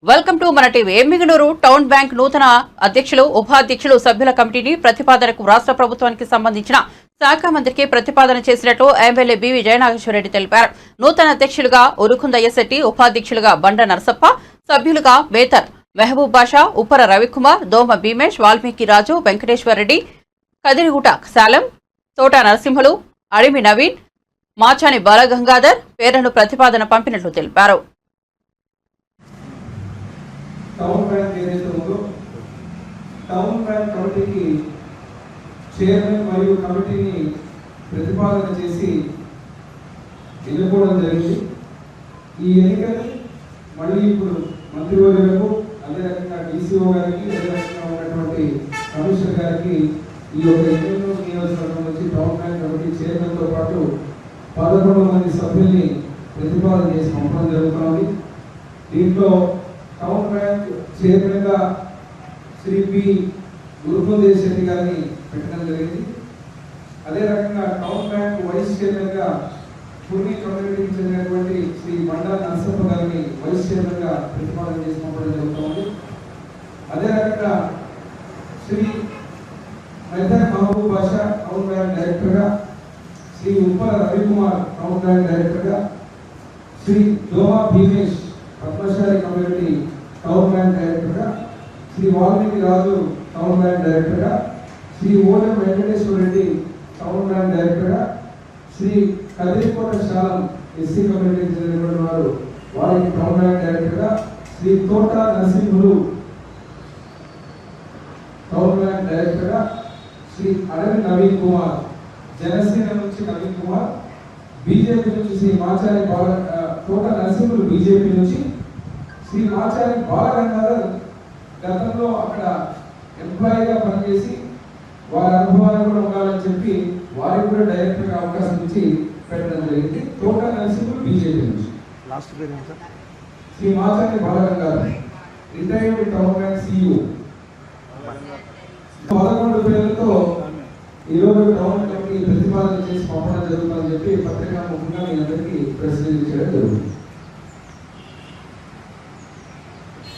Welcome to మన TV. Emmiganur town bank నూతన అధ్యక్షులు, ఉపాధ్యక్షులు, సభ్యుల కమిటీని ప్రతిపాదనకు రాష్ట్ర ప్రభుత్వానికి సంబంధించిన శాఖ మంత్రికి ప్రతిపాదన చేసినట్లు ఎమ్మెల్యే బివి జయనాగేశ్వరరెడ్డి తెలిపారు. నూతన అధ్యక్షులుగా ఉరుకుందయ్య శెట్టి, ఉపాధ్యక్షులుగా బండ నరసప్ప, సభ్యులుగా మేతర్ మెహబూబ్ బాషా, ఉప్పర రవికుమార్, దోమ భీమేష్, వాల్మీకి రాజు, వెంకటేశ్వరరెడ్డి, కదిరిగుట శాలం, తోట నరసింహులు, అడిమి నవీన్, మాచాని బాలగంగాధర్ పేర్లను ప్రతిపాదన పంపినట్లు తెలిపారు. టౌన్ బ్యాంక్ ఏదైతే ఉందో టౌన్ బ్యాంక్ కమిటీకి చైర్మన్ మరియు కమిటీని ప్రతిపాదన చేసి ఎన్నుకోవడం జరిగింది. ఈ ఎన్నికని మళ్ళీ ఇప్పుడు మంత్రివర్యులకు, అదే రకంగా డీసీఓ గారికి, అదే రకంగా ఉన్నటువంటి కమిషనర్ గారికి ఈ యొక్క ఎన్నికల నియోజకవర్గం నుంచి టౌన్ బ్యాంక్ కమిటీ చైర్మన్తో పాటు 11 మంది సభ్యుల్ని ప్రతిపాదన చేసి పంపడం జరుగుతుంది. దీంట్లో టౌన్ బ్యాంక్ చైర్మన్ గా శ్రీ పి ఉరుకుందయ్య శెట్టి గారిని పెట్టడం జరిగింది. అదే రకంగా టౌన్ బ్యాంక్ వైస్ చైర్మన్ గా పుర్ని కమ్యూనిటీకి చెందినటువంటి శ్రీ బండా నరసప్ప గారిని వైస్ చైర్మన్ గా ప్రతిపాదన చేసి పంపడం జరుగుతుంది. అదే రకంగా Shri Mehboob Basha town bank director గా, Shri Uppara Ravikumar town bank director గా, Shri Doma Bheemesh Padmashali community town bank director గా, Shri Valmiki Raju town bank director గా, Shri Olam Venkateswarareddy town bank director గా, శ్రీ కదిరికోట శాలం ఎస్సీ కమ్యూనిటీకి చెందినటువంటి వారు వారికి టౌన్ బ్యాంక్ డైరెక్టర్ గా, శ్రీ తోట నరసింహులు టౌన్ బ్యాంక్ డైరెక్టర్ గా, శ్రీ అడవి నవీన్ కుమార్ జనసేన నుంచి నవీన్ కుమార్, బీజేపీ నుంచి శ్రీ మాచారి తోట నరసింహులు బీజేపీ నుంచి, శ్రీ మాచారి బాలగంగాధర్ గతంలో అక్కడ ఎంప్లాయీగా పనిచేసి వారి అనుభవాలు కూడా ఉండాలని చెప్పి వారికి కూడా డైరెక్టర్ గా అవకాశం ఇచ్చి పెట్టడం జరిగింది. తోట నరసింహులు బీజేపీ నుంచి. Shri Machari Balagangadhar retired town bank CEO. 11 పేర్లతో ఈరోజు టౌన్ కమిటీ ప్రతిపాదన చేసి పంపడం జరుగుతుందని చెప్పి పత్రికా ముఖంగా మీ అందరికీ ప్రెస్ రిలీజ్ చేయడం జరుగుతుంది.